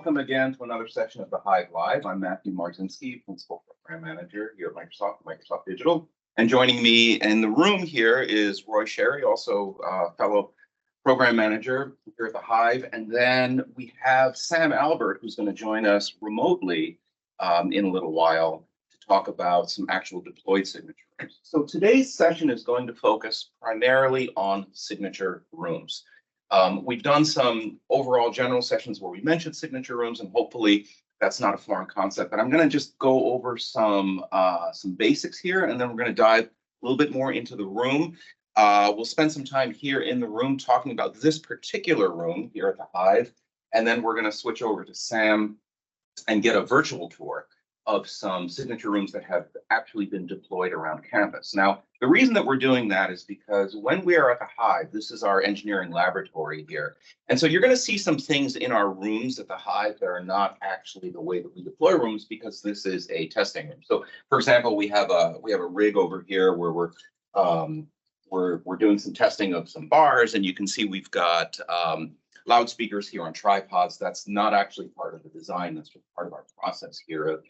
welcome again to another session of the Hive Live. I'm Matthew Marzinski, Principal Program Manager here at Microsoft Digital. And joining me in the room here is Roy Sherry, also fellow Program Manager here at the Hive. And then we have Sam Albert, who's going to join us remotely in a little while to talk about some actual deployed signature rooms. So today's session is going to focus primarily on signature rooms. We've done some overall general sessions where we mentioned signature rooms, and hopefully that's not a foreign concept. But I'm going to just go over some basics here, and then we're going to dive a little bit more into the room. We'll spend some time here in the room talking about this particular room here at the Hive, and then we're going to switch over to Sam and get a virtual tour of some signature rooms that have actually been deployed around campus. Now, the reason that we're doing that is because when we are at the Hive, this is our engineering laboratory here. And so you're going to see some things in our rooms at the Hive that are not actually the way that we deploy rooms, because this is a testing room. So, for example, we have a rig over here where we're doing some testing of some bars, and you can see we've got loudspeakers here on tripods. That's not actually part of the design. That's just part of our process here of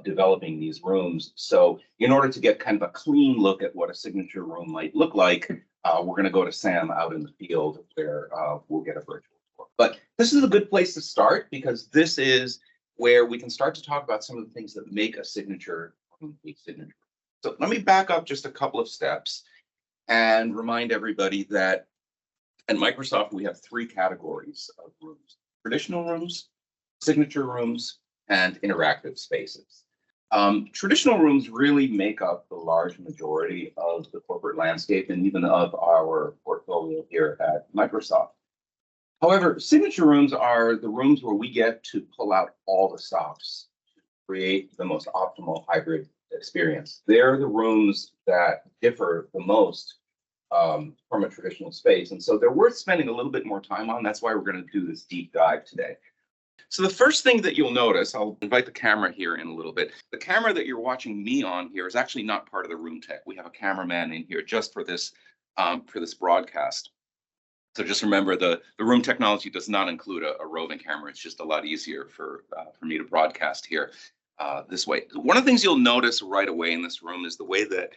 developing these rooms. So in order to get kind of a clean look at what a signature room might look like, we're going to go to Sam out in the field where we'll get a virtual tour. But this is a good place to start, because this is where we can start to talk about some of the things that make a signature room a signature. So let me back up just a couple of steps and remind everybody that at Microsoft, we have three categories of rooms: traditional rooms, signature rooms, and interactive spaces. Traditional rooms really make up the large majority of the corporate landscape and even of our portfolio here at Microsoft. However, signature rooms are the rooms where we get to pull out all the stops to create the most optimal hybrid experience. They're the rooms that differ the most from a traditional space. And so they're worth spending a little bit more time on. That's why we're going to do this deep dive today. So the first thing that you'll notice, I'll invite the camera here in a little bit. The camera that you're watching me on here is actually not part of the room tech. We have a cameraman in here just for this broadcast. So just remember, the room technology does not include a roving camera. It's just a lot easier for me to broadcast here this way. One of the things you'll notice right away in this room is the way that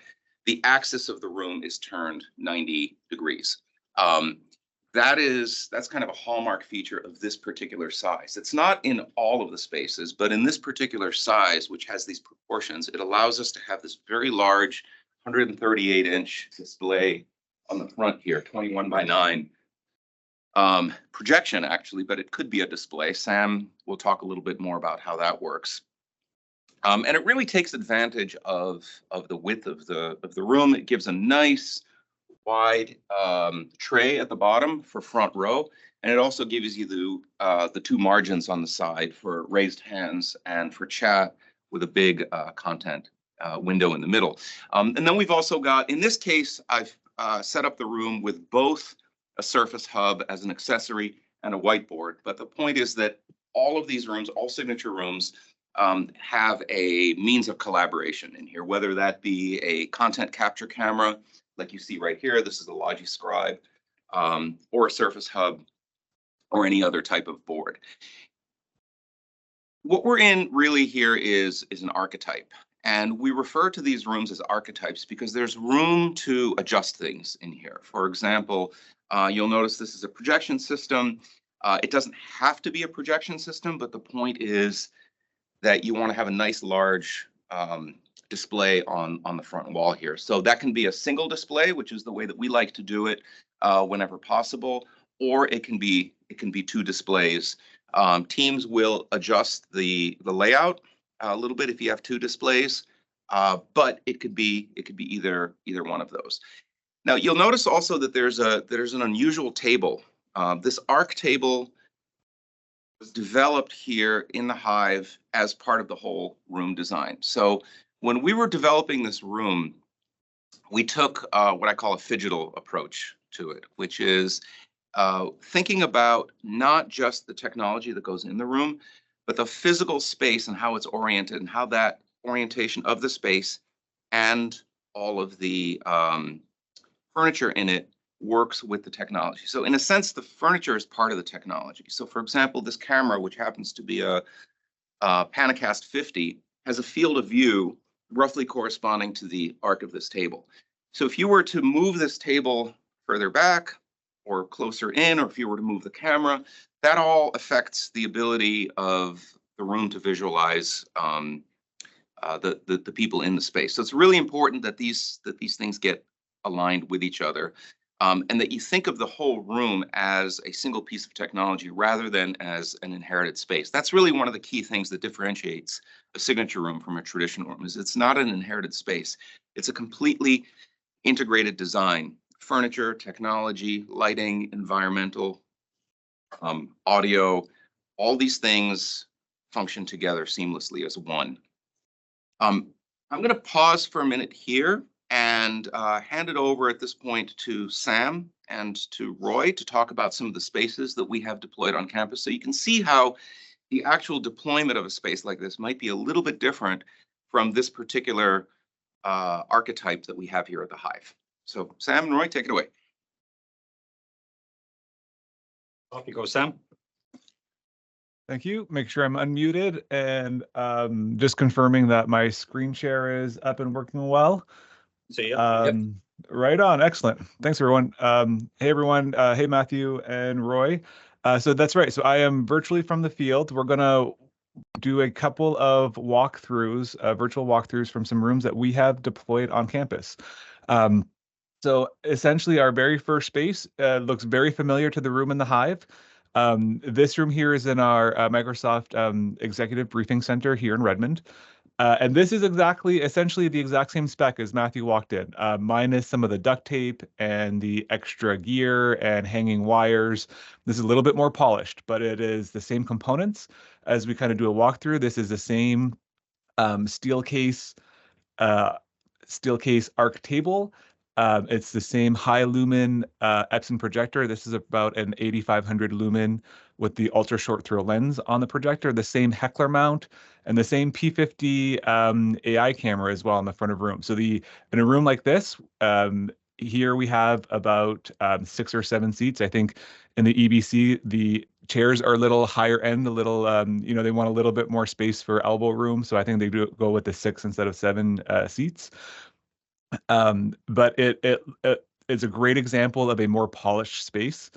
the axis of the room is turned 90 degrees. That's kind of a hallmark feature of this particular size. It's not in all of the spaces, but in this particular size, which has these proportions, it allows us to have this very large 138-inch display on the front here, 21 by 9 projection actually, but it could be a display. Sam will talk a little bit more about how that works. And it really takes advantage of the width of the room. It gives a nice wide tray at the bottom for front row, and it also gives you the two margins on the side for raised hands and for chat, with a big content window in the middle. And then we've also got, in this case, I've set up the room with both a Surface Hub as an accessory and a whiteboard. But the point is that all of these rooms, all signature rooms, have a means of collaboration in here, whether that be a content capture camera, like you see right here. This is a Logi Scribe, or a Surface Hub, or any other type of board. What we're in really here is an archetype. And we refer to these rooms as archetypes because there's room to adjust things in here. For example, you'll notice this is a projection system. It doesn't have to be a projection system, but the point is that you want to have a nice large display on the front wall here. So that can be a single display, which is the way that we like to do it whenever possible, or it can be two displays. Teams will adjust the layout a little bit if you have two displays, but it could be either one of those. Now you'll notice also that there's an unusual table. This ARC table was developed here in the Hive as part of the whole room design. So when we were developing this room, we took what I call a phygital approach to it, which is thinking about not just the technology that goes in the room, but the physical space and how it's oriented, and how that orientation of the space and all of the furniture in it works with the technology. So in a sense, the furniture is part of the technology. So for example, this camera, which happens to be a Panacast 50, has a field of view roughly corresponding to the arc of this table. So if you were to move this table further back or closer in, or if you were to move the camera, that all affects the ability of the room to visualize the people in the space. So it's really important that these things get aligned with each other, and that you think of the whole room as a single piece of technology rather than as an inherited space. That's really one of the key things that differentiates a signature room from a traditional room, is it's not an inherited space. It's a completely integrated design: furniture, technology, lighting, environmental, audio, all these things function together seamlessly as one. I'm going to pause for a minute here and hand it over at this point to Sam and to Roy to talk about some of the spaces that we have deployed on campus, so you can see how the actual deployment of a space like this might be a little bit different from this particular archetype that we have here at the Hive. So Sam and Roy, take it away. Off you go, Sam. Thank you. Make sure I'm unmuted, and just confirming that my screen share is up and working well. See ya. Yep. Right on. Excellent. Thanks, everyone. Hey, everyone. Hey, Matthew and Roy. So that's right. So I am virtually from the field. We're going to do a couple of walkthroughs, virtual walkthroughs from some rooms that we have deployed on campus. So essentially, our very first space looks very familiar to the room in the Hive. This room here is in our Microsoft Executive Briefing Center here in Redmond. And this is essentially the exact same spec as Matthew walked in, minus some of the duct tape and the extra gear and hanging wires. This is a little bit more polished, but it is the same components as we kind of do a walkthrough. This is the same steel case arc table. It's the same high lumen Epson projector. This is about an 8500 lumen with the ultra short throw lens on the projector, the same heckler mount, and the same P50 AI camera as well in the front of room. So in a room like this, here we have about 6 or 7 seats. I think in the EBC, the chairs are a little higher end, a little, they want a little bit more space for elbow room. So I think they do go with the 6 instead of 7 seats. But it's a great example of a more polished space.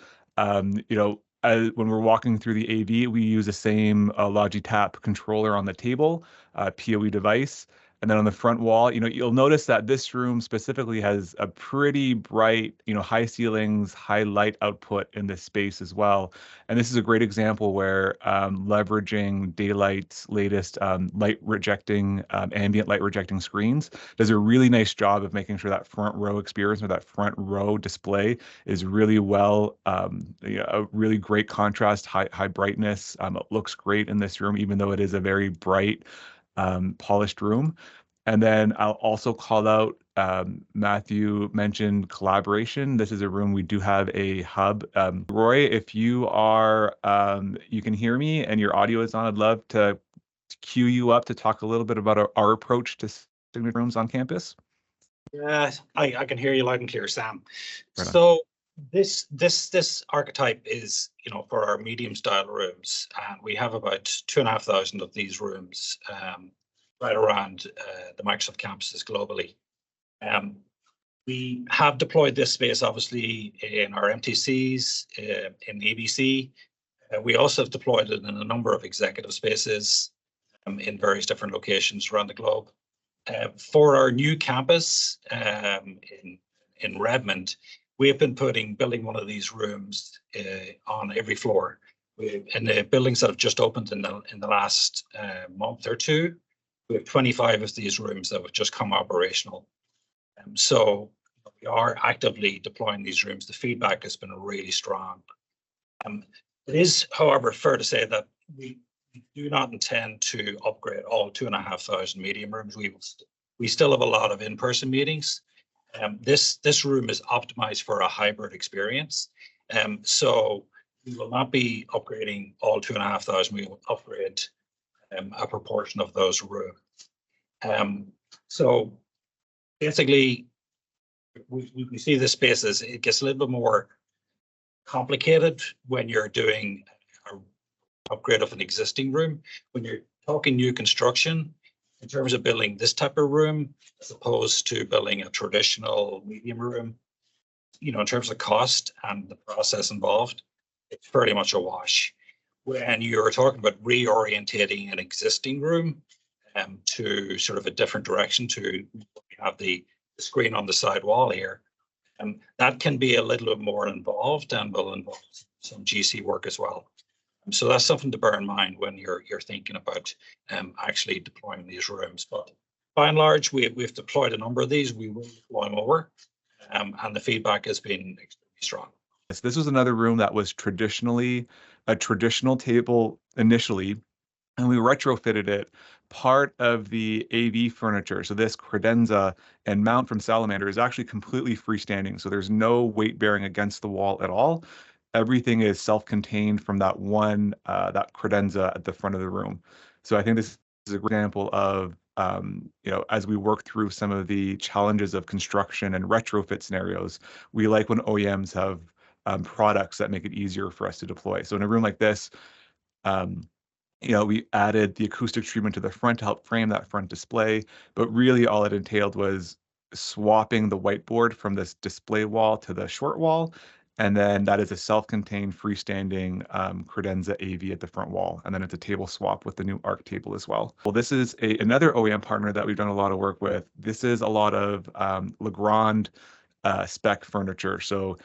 When we're walking through the AV, we use the same Logitap controller on the table, PoE device. And then on the front wall, you'll notice that this room specifically has a pretty bright, high ceilings, high light output in this space as well. And this is a great example where leveraging Daylight's latest light rejecting, ambient light rejecting screens does a really nice job of making sure that front row experience or that front row display is really well, a really great contrast, high brightness. It looks great in this room, even though it is a very bright, polished room. And then I'll also call out, Matthew mentioned collaboration. This is a room we do have a hub. Roy, if you can hear me and your audio is on, I'd love to cue you up to talk a little bit about our approach to signature rooms on campus. Yeah, I can hear you loud and clear, Sam. Right on. So this archetype is, for our medium style rooms, and we have about 2,500 of these rooms right around the Microsoft campuses globally. We have deployed this space obviously in our MTCs, in the EBC. We also have deployed it in a number of executive spaces in various different locations around the globe. For our new campus in Redmond, we have been building one of these rooms on every floor. In the buildings that have just opened in the last month or two, we have 25 of these rooms that have just come operational. So we are actively deploying these rooms. The feedback has been really strong. It is, however, fair to say that we do not intend to upgrade all 2,500 medium rooms. We still have a lot of in-person meetings. This room is optimized for a hybrid experience. So we will not be upgrading all 2,500. We will upgrade a proportion of those rooms. So basically, we see the spaces, it gets a little bit more complicated when you're doing an upgrade of an existing room. When you're talking new construction, in terms of building this type of room, as opposed to building a traditional medium room, you know, in terms of cost and the process involved, it's pretty much a wash. When you're talking about reorientating an existing room to sort of a different direction, to have the screen on the side wall here, that can be a little bit more involved and will involve some GC work as well. So that's something to bear in mind when you're thinking about actually deploying these rooms. But by and large, we've deployed a number of these. We will deploy more, and the feedback has been extremely strong. This was another room that was traditionally a traditional table initially, and we retrofitted it. Part of the AV furniture, so this credenza and mount from Salamander, is actually completely freestanding. So there's no weight bearing against the wall at all. Everything is self-contained from that one, that credenza at the front of the room. So I think this is a great example of, you know, as we work through some of the challenges of construction and retrofit scenarios, we like when OEMs have products that make it easier for us to deploy. So in a room like this, you know, we added the acoustic treatment to the front to help frame that front display, but really all it entailed was swapping the whiteboard from this display wall to the short wall. And then that is a self-contained freestanding credenza AV at the front wall. And then it's a table swap with the new ARC table as well. Well, this is another OEM partner that we've done a lot of work with. This is a lot of Legrand spec furniture. So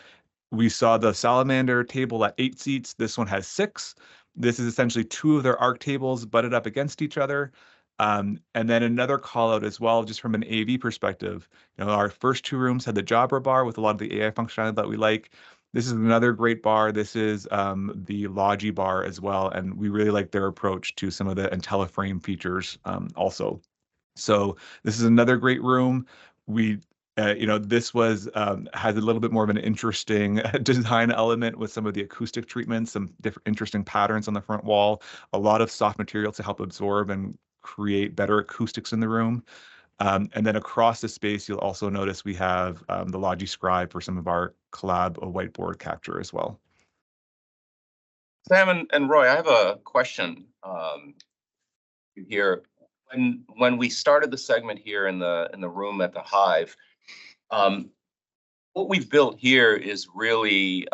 we saw the Salamander table at 8 seats. This one has 6. This is essentially 2 of their ARC tables butted up against each other. And then another call out as well, just from an AV perspective. You know, our first 2 rooms had the Jabra bar with a lot of the AI functionality that we like. This is another great bar. This is the Logi bar as well. And we really like their approach to some of the IntelliFrame features also. So this is another great room. We you know, this was has a little bit more of an interesting design element with some of the acoustic treatments, some different interesting patterns on the front wall, a lot of soft material to help absorb and create better acoustics in the room. And then across the space, you'll also notice we have the Logi Scribe for some of our collab whiteboard capture as well. Sam and Roy, I have a question here. When we started the segment here in the room at the Hive, what we've built here is really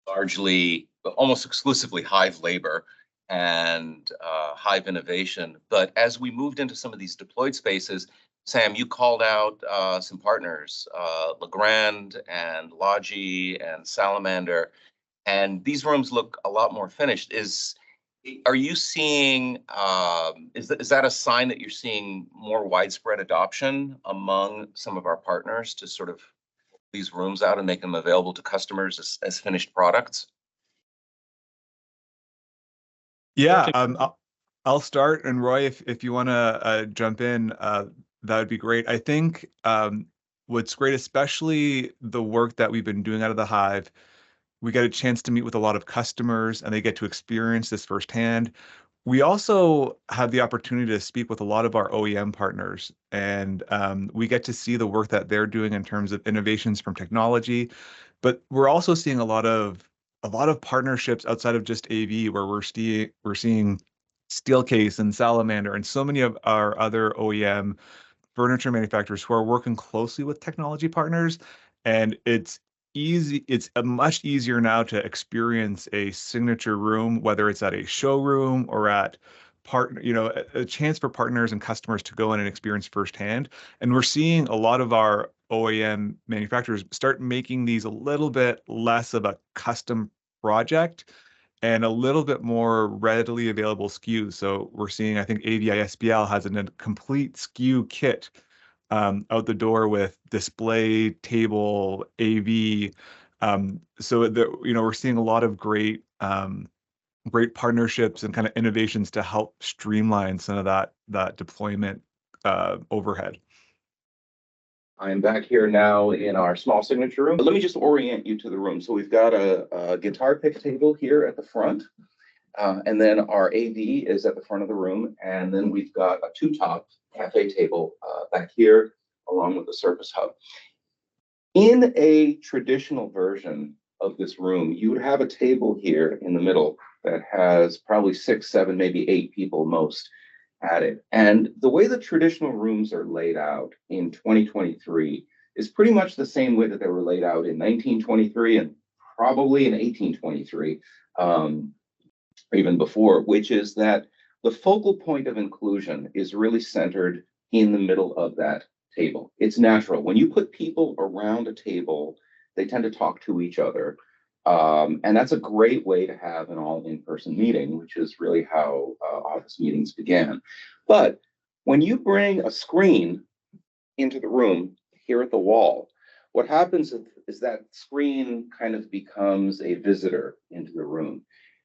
largely, almost exclusively Hive labor and Hive innovation. But as we moved into some of these deployed spaces, Sam, you called out some partners, Legrand and Logi and Salamander, and these rooms look a lot more finished. Are you seeing, is that a sign that you're seeing more widespread adoption among some of our partners to sort of these rooms out and make them available to customers as finished products? Yeah, I'll start, and Roy, if you want to jump in, that would be great. I think what's great, especially the work that we've been doing out of the Hive, we get a chance to meet with a lot of customers and they get to experience this firsthand. We also have the opportunity to speak with a lot of our OEM partners, and we get to see the work that they're doing in terms of innovations from technology. But we're also seeing a lot of partnerships outside of just AV, where we're seeing Steelcase and Salamander and so many of our other OEM furniture manufacturers who are working closely with technology partners, and it's much easier now to experience a signature room, whether it's at a showroom or at a chance for partners and customers to go in and experience firsthand. And we're seeing a lot of our OEM manufacturers start making these a little bit less of a custom project and a little bit more readily available SKUs. So we're seeing, I think AVI SPL has a complete SKU kit out the door with display, table, AV. So we're seeing a lot of great partnerships and kind of innovations to help streamline some of that deployment overhead. I'm back here now in our small signature room. But let me just orient you to the room. So we've got a guitar pick table here at the front. And then our AV is at the front of the room. And then we've got a 2-top cafe table back here. along with the Surface Hub. In a traditional version of this room, you would have a table here in the middle that has probably 6, 7, maybe 8 people most at it. And the way the traditional rooms are laid out in 2023 is pretty much the same way that they were laid out in 1923 and probably in 1823, or even before, which is that the focal point of inclusion is really centered in the middle of that table. It's natural. When you put people around a table, they tend to talk to each other. And that's a great way to have an all in-person meeting, which is really how office meetings began. But when you bring a screen into the room here at the wall, what happens is that screen kind of becomes a visitor into the room.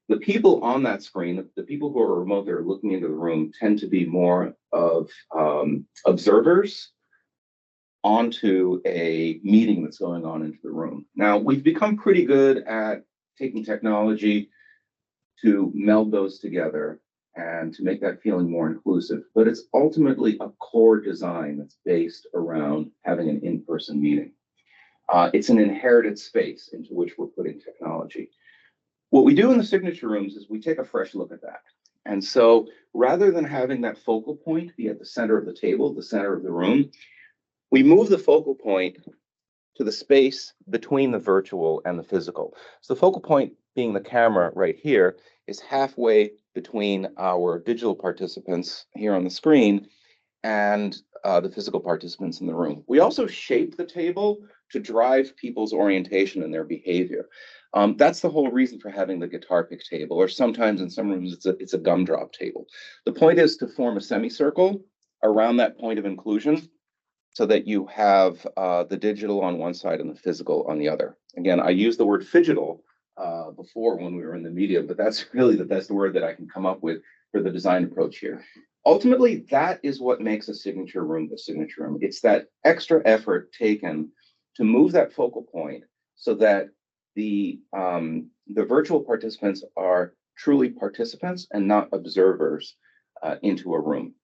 The people on that screen, the people who are remote, that are looking into the room, tend to be more of observers onto a meeting that's going on into the room. Now, we've become pretty good at taking technology to meld those together and to make that feeling more inclusive, but it's ultimately a core design that's based around having an in-person meeting. It's an inherited space into which we're putting technology. What we do in the signature rooms is we take a fresh look at that. And so rather than having that focal point be at the center of the table, the center of the room, we move the focal point to the space between the virtual and the physical. So the focal point, being the camera right here, is halfway between our digital participants here on the screen and the physical participants in the room. We also shape the table to drive people's orientation and their behavior. That's the whole reason for having the guitar pick table, or sometimes in some rooms it's a gumdrop table. The point is to form a semicircle around that point of inclusion, so that you have the digital on one side and the physical on the other. Again, I used the word phygital before when we were in the media, but that's really the best word that I can come up with for the design approach here. Ultimately, that is what makes a signature room the signature room. It's that extra effort taken to move that focal point so that the virtual participants are truly participants and not observers into a room.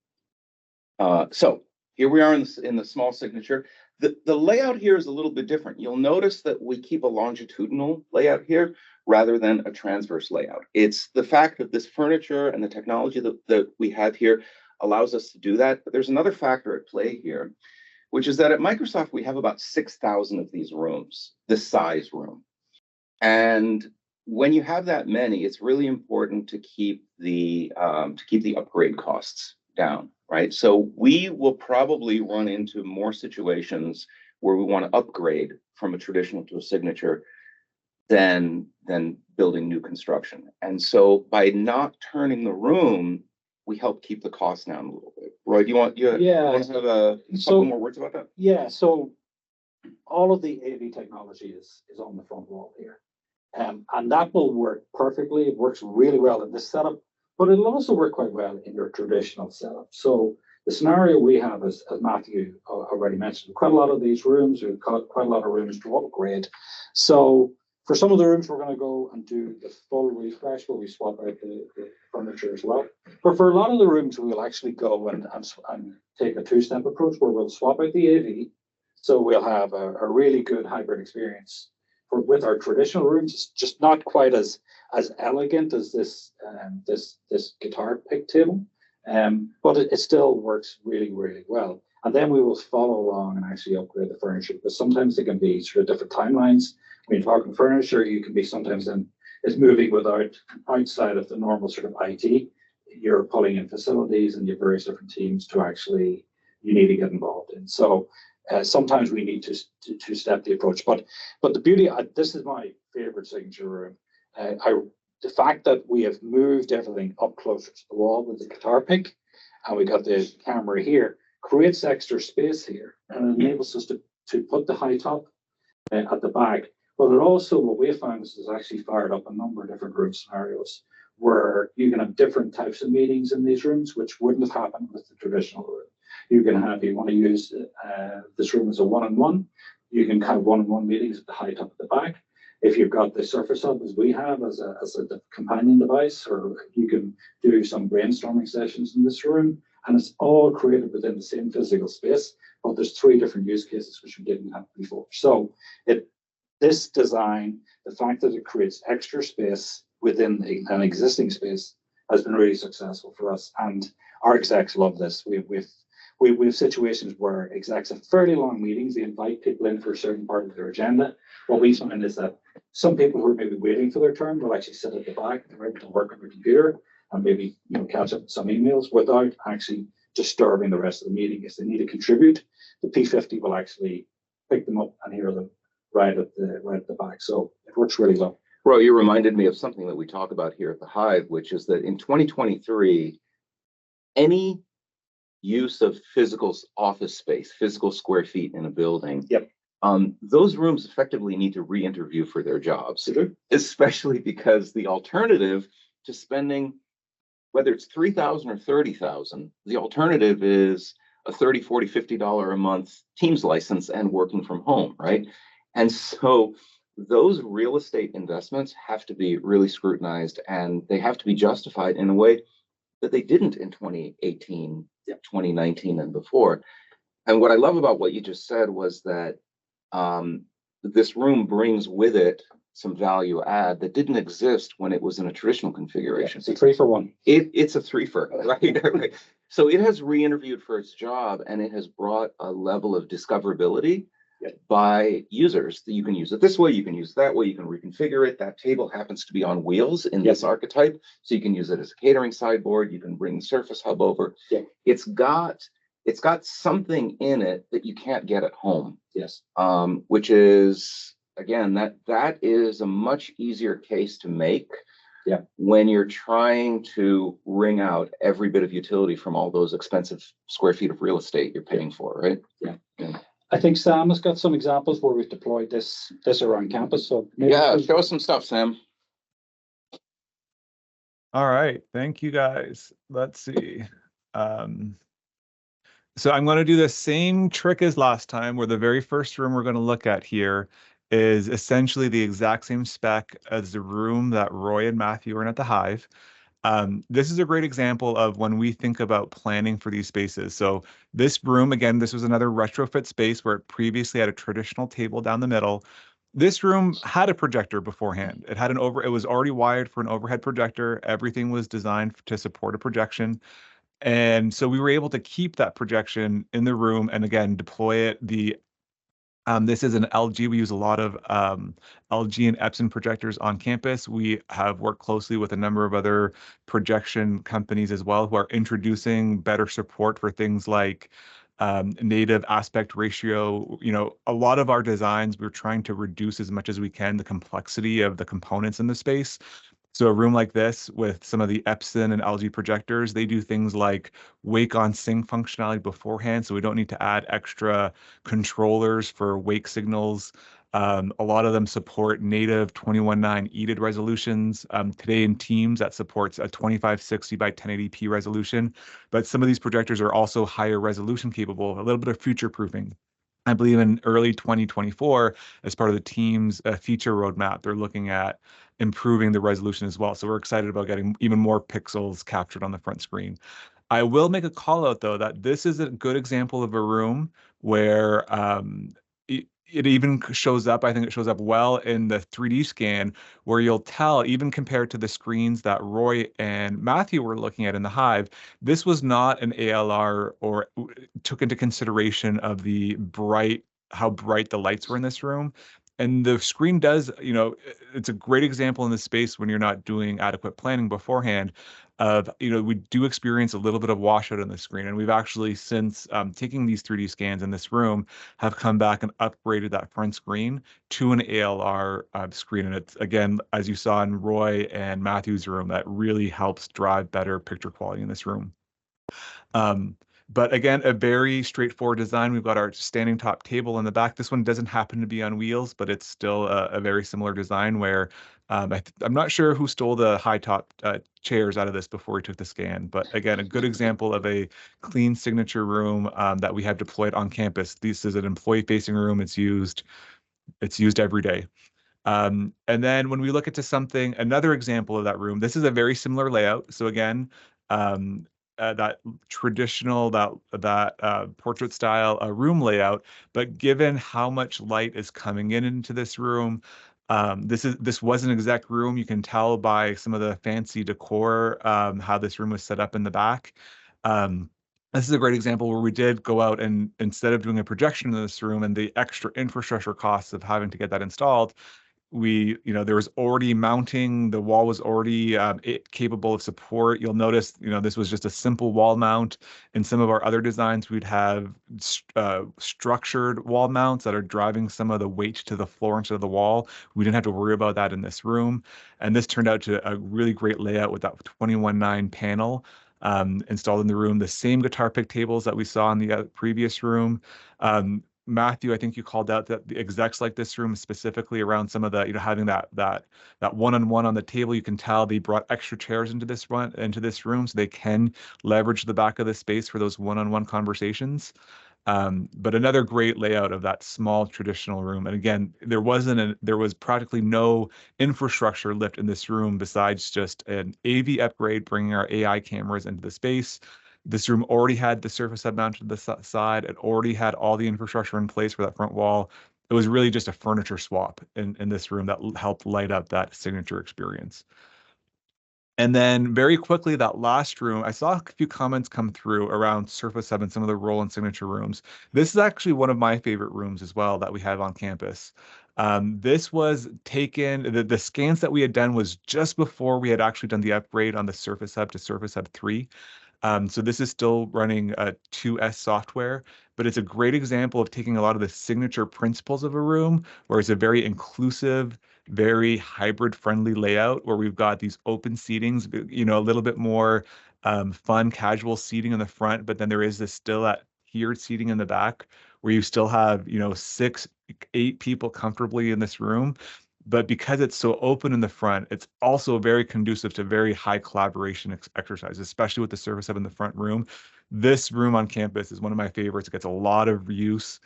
So here we are in the small signature. The layout here is a little bit different. You'll notice that we keep a longitudinal layout here rather than a transverse layout. It's the fact that this furniture and the technology that we have here allows us to do that. But there's another factor at play here, which is that at Microsoft, we have about 6,000 of these rooms, this size room. And when you have that many, it's really important to keep the upgrade costs down, right? So we will probably run into more situations where we want to upgrade from a traditional to a signature than building new construction. And so by not turning the room, we help keep the cost down a little bit. Roy, do you want to have a couple more words about that? Yeah, so all of the AV technology is on the front wall here. And that will work perfectly. It works really well in this setup, but it'll also work quite well in your traditional setup. So the scenario we have, as Matthew already mentioned, quite a lot of these rooms, we've got quite a lot of rooms to upgrade. So for some of the rooms, we're going to go and do the full refresh where we swap out the furniture as well. But for a lot of the rooms, we'll actually go and take a two-step approach where we'll swap out the AV. So we'll have a really good hybrid experience. With our traditional rooms, it's just not quite as elegant as this guitar pick table, but it still works really, really well. And then we will follow along and actually upgrade the furniture, because sometimes they can be sort of different timelines. When you're talking furniture, you can be sometimes then it's moving outside of the normal sort of IT. You're pulling in facilities and you have various different teams you need to get involved in. So sometimes we need to step the approach, but the beauty, this is my favorite signature room. The fact that we have moved everything up closer to the wall with the guitar pick, and we got the camera here, creates extra space here, and it enables us to put the high top at the back. But it also, what we found is it's actually fired up a number of different room scenarios where you can have different types of meetings in these rooms, which wouldn't have happened with the traditional room. You can have, you want to use this room as a one-on-one, you can have one-on-one meetings at the high top at the back. If you've got the Surface Hub, as we have, as a companion device, or you can do some brainstorming sessions in this room. And it's all created within the same physical space, but there's 3 different use cases which we didn't have before. So this design, the fact that it creates extra space within an existing space has been really successful for us. And our execs love this. We have situations where execs have fairly long meetings. They invite people in for a certain part of their agenda. What we find is that some people who are maybe waiting for their turn will actually sit at the back. They're able to work on their computer and maybe catch up with some emails without actually disturbing the rest of the meeting. If they need to contribute, the P50 will actually pick them up and hear them right at the back. So it works really well. Roy, you reminded me of something that we talk about here at the Hive, which is that in 2023, any use of physical office space, physical square feet in a building, Yep. Those rooms effectively need to re-interview for their jobs, Mm-hmm. especially because the alternative to spending, whether it's $3,000 or $30,000, the alternative is a $30, $40, $50 a month Teams license and working from home, right? And so those real estate investments have to be really scrutinized, and they have to be justified in a way that they didn't in 2018, 2019, and before. And what I love about what you just said was that this room brings with it some value add that didn't exist when it was in a traditional configuration. It's a 3-for-1. It's a 3-for, right? So it has re-interviewed for its job, and it has brought a level of discoverability by users. That you can use it this way, you can use it that way, you can reconfigure it. That table happens to be on wheels in this archetype, so you can use it as a catering sideboard. You can bring the Surface Hub over. It's got something in it that you can't get at home. Yes. Which is, again, that is a much easier case to make when you're trying to wring out every bit of utility from all those expensive square feet of real estate you're paying for, right? Yeah. I think Sam has got some examples where we've deployed this around campus. So show us some stuff, Sam. All right, thank you guys. Let's see. So I'm going to do the same trick as last time, where the very first room we're going to look at here is essentially the exact same spec as the room that Roy and Matthew are in at the Hive. This is a great example of when we think about planning for these spaces. So this room, again, this was another retrofit space where it previously had a traditional table down the middle. This room had a projector beforehand. It was already wired for an overhead projector. Everything was designed to support a projection. And so we were able to keep that projection in the room and again, deploy it. This is an LG. We use a lot of LG and Epson projectors on campus. We have worked closely with a number of other projection companies as well who are introducing better support for things like native aspect ratio. A lot of our designs, we're trying to reduce as much as we can the complexity of the components in the space. So a room like this with some of the Epson and LG projectors, they do things like wake on sync functionality beforehand, so we don't need to add extra controllers for wake signals. A lot of them support native 21.9 EDID resolutions. Today in Teams, that supports a 2560 by 1080p resolution. But some of these projectors are also higher resolution capable, a little bit of future proofing. I believe in early 2024, as part of the Teams feature roadmap, they're looking at improving the resolution as well. So we're excited about getting even more pixels captured on the front screen. I will make a call out though that this is a good example of a room where it even shows up, I think it shows up well in the 3D scan, where you'll tell, even compared to the screens that Roy and Matthew were looking at in the Hive, this was not an ALR or took into consideration of how bright the lights were in this room. And the screen does, it's a great example in this space when you're not doing adequate planning beforehand of, we do experience a little bit of washout on the screen. And we've actually, since taking these 3D scans in this room, have come back and upgraded that front screen to an ALR screen. And it's, again, as you saw in Roy and Matthew's room, that really helps drive better picture quality in this room. But again, a very straightforward design. We've got our standing top table in the back. This one doesn't happen to be on wheels, but it's still a very similar design where I'm not sure who stole the high top chairs out of this before we took the scan. But again, a good example of a clean signature room that we have deployed on campus. This is an employee-facing room. It's used every day. And then when we look into another example of that room, this is a very similar layout. So again, that traditional portrait style room layout, but given how much light is coming into this room, this was an exec room. You can tell by some of the fancy decor how this room was set up in the back. This is a great example where we did go out and instead of doing a projection in this room and the extra infrastructure costs of having to get that installed, there was already mounting, the wall was already capable of support. You'll notice, this was just a simple wall mount. In some of our other designs, we'd have structured wall mounts that are driving some of the weight to the floor instead of the wall. We didn't have to worry about that in this room. And this turned out to a really great layout with that 21.9 panel installed in the room. The same guitar pick tables that we saw in the previous room. Matthew, I think you called out that the execs like this room specifically around some of the, having that one-on-one on the table. You can tell they brought extra chairs into this room so they can leverage the back of the space for those one-on-one conversations. But another great layout of that small traditional room. And again, there was practically no infrastructure lift in this room besides just an AV upgrade, bringing our AI cameras into the space. This room already had the Surface Hub mounted to the side. It already had all the infrastructure in place for that front wall. It was really just a furniture swap in this room that helped light up that signature experience. And then very quickly, that last room, I saw a few comments come through around Surface Hub and some of the role and signature rooms. This is actually one of my favorite rooms as well that we have on campus. This was taken, the scans that we had done was just before we had actually done the upgrade on the Surface Hub to Surface Hub 3. So this is still running 2S software, but it's a great example of taking a lot of the signature principles of a room, where it's a very inclusive, very hybrid-friendly layout, where we've got these open seatings, a little bit more fun, casual seating in the front, but then there is this still at tiered seating in the back, where you still have 6, 8 people comfortably in this room. But because it's so open in the front, it's also very conducive to very high collaboration exercises, especially with the Surface Hub in the front room. This room on campus is one of my favorites. It gets a lot of use.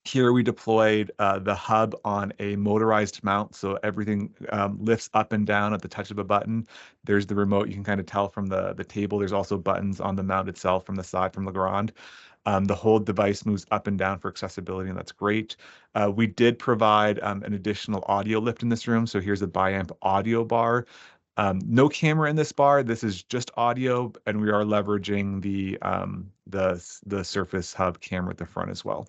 Here we deployed the hub on a motorized mount, so everything lifts up and down at the touch of a button. There's the remote. You can kind of tell from the table. There's also buttons on the mount itself from the side, from Legrand. The whole device moves up and down for accessibility, and that's great. We did provide an additional audio lift in this room. So here's a biamp audio bar. No camera in this bar. This is just audio, and we are leveraging the Surface Hub camera at the front as well.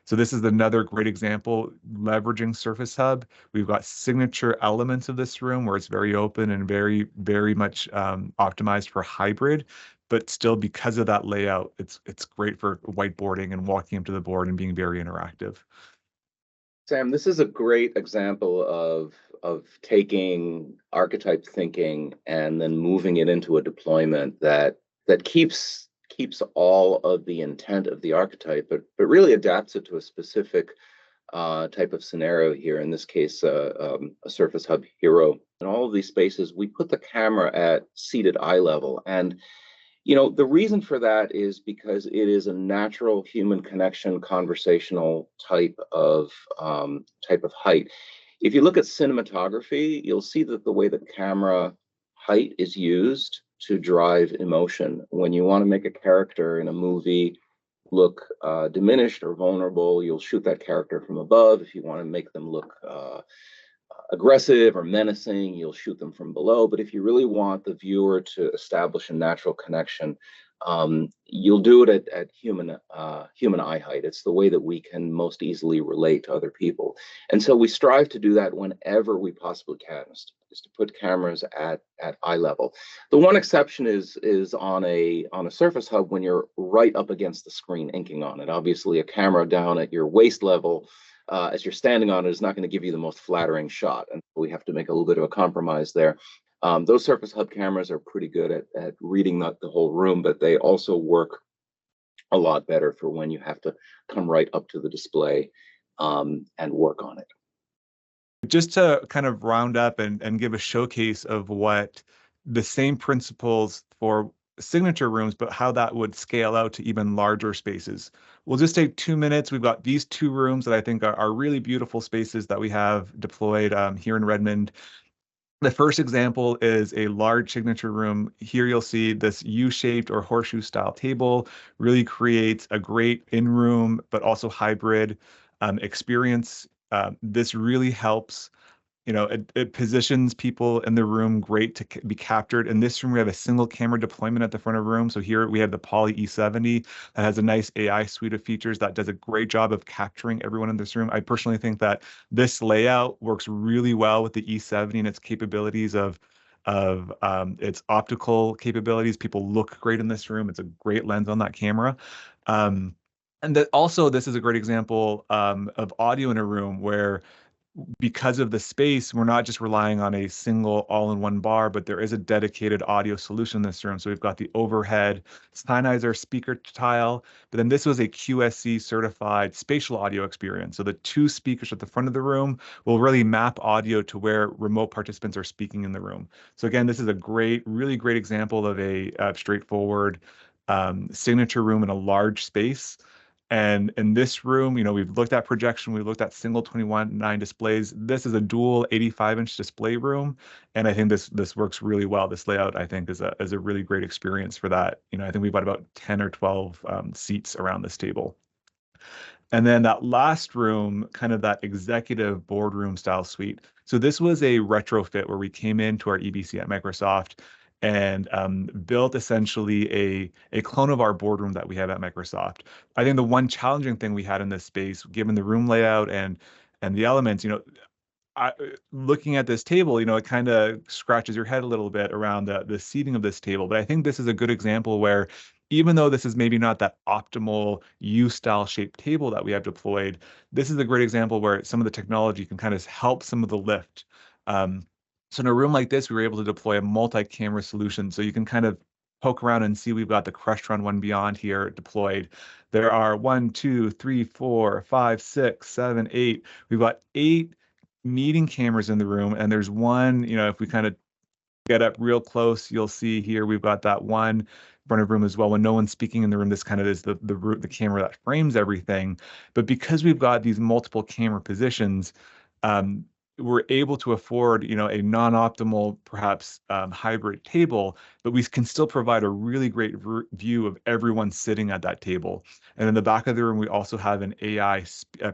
So this is another great example, leveraging Surface Hub. We've got signature elements of this room where it's very open and very, very much optimized for hybrid, but still because of that layout, it's great for whiteboarding and walking up to the board and being very interactive. Sam, this is a great example of taking archetype thinking and then moving it into a deployment that keeps all of the intent of the archetype, but really adapts it to a specific type of scenario here. In this case, a Surface Hub Hero. In all of these spaces, we put the camera at seated eye level, and the reason for that is because it is a natural human connection, conversational type of height. If you look at cinematography, you'll see that the way the camera height is used to drive emotion. When you want to make a character in a movie look diminished or vulnerable, you'll shoot that character from above. If you want to make them look aggressive or menacing, you'll shoot them from below. But if you really want the viewer to establish a natural connection, you'll do it at human eye height. It's the way that we can most easily relate to other people. And so we strive to do that whenever we possibly can, is to put cameras at eye level. The one exception is on a Surface Hub when you're right up against the screen inking on it. Obviously, a camera down at your waist level as you're standing on it is not going to give you the most flattering shot, and we have to make a little bit of a compromise there. Those Surface Hub cameras are pretty good at reading the whole room, but they also work a lot better for when you have to come right up to the display and work on it. Just to kind of round up and give a showcase of what the same principles for signature rooms, but how that would scale out to even larger spaces. We'll just take 2 minutes. We've got these 2 rooms that I think are really beautiful spaces that we have deployed here in Redmond. The first example is a large signature room. Here you'll see this U-shaped or horseshoe style table really creates a great in-room, but also hybrid experience. This really helps, it positions people in the room great to be captured. In this room, we have a single camera deployment at the front of the room. So here we have the Poly E70 that has a nice AI suite of features that does a great job of capturing everyone in this room. I personally think that this layout works really well with the E70 and its capabilities of its optical capabilities. People look great in this room. It's a great lens on that camera. And that also, this is a great example of audio in a room where because of the space, we're not just relying on a single all-in-one bar, but there is a dedicated audio solution in this room. So we've got the overhead Sennheiser speaker tile, but then this was a QSC certified spatial audio experience. So the two speakers at the front of the room will really map audio to where remote participants are speaking in the room. So again, this is a really great example of a straightforward signature room in a large space. And in this room, we've looked at projection, we've looked at single 21:9 displays. This is a dual 85-inch display room, and I think this works really well. This layout, I think, is a really great experience for that. I think we've got about 10 or 12 seats around this table. And then that last room, kind of that executive boardroom style suite. So this was a retrofit where we came into our EBC at Microsoft and built essentially a clone of our boardroom that we have at Microsoft. I think the one challenging thing we had in this space, given the room layout and the elements, looking at this table, it kind of scratches your head a little bit around the seating of this table. But I think this is a good example where even though this is maybe not that optimal U-style shaped table that we have deployed, this is a great example where some of the technology can kind of help some of the lift. So in a room like this, we were able to deploy a multi-camera solution. So you can kind of poke around and see we've got the Crestron One Beyond here deployed. There are 1, 2, 3, 4, 5, 6, 7, 8. We've got 8 meeting cameras in the room, and there's one, if we kind of get up real close, you'll see here we've got that one front of room as well. When no one's speaking in the room, this kind of is the camera that frames everything. But because we've got these multiple camera positions, we're able to afford, a non-optimal, perhaps hybrid table, but we can still provide a really great view of everyone sitting at that table. And in the back of the room, we also have an AI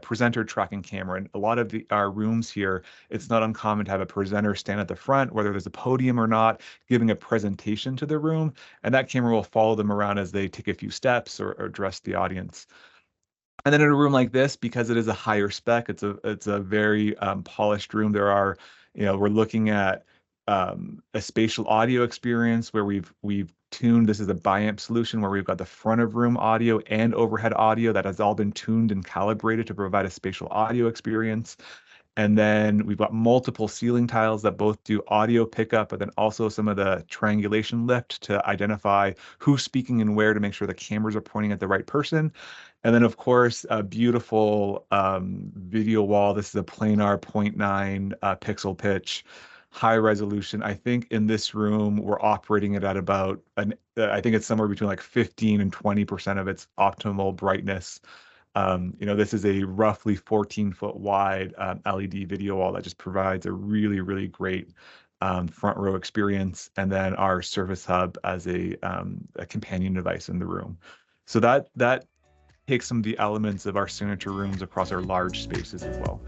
presenter tracking camera. And a lot of our rooms here, it's not uncommon to have a presenter stand at the front, whether there's a podium or not, giving a presentation to the room. And that camera will follow them around as they take a few steps or address the audience. And then in a room like this, because it is a higher spec, it's a very polished room. We're looking at a spatial audio experience where we've tuned. This is a biamp solution where we've got the front of room audio and overhead audio that has all been tuned and calibrated to provide a spatial audio experience. And then we've got multiple ceiling tiles that both do audio pickup, but then also some of the triangulation lift to identify who's speaking and where to make sure the cameras are pointing at the right person. And then, of course, a beautiful video wall. This is a planar 0.9 pixel pitch, high resolution. I think in this room, we're operating it at about, I think it's somewhere between like 15 and 20% of its optimal brightness. This is a roughly 14-foot wide LED video wall that just provides a really, really great front row experience. And then our Service Hub as a companion device in the room. So that takes some of the elements of our signature rooms across our large spaces as well.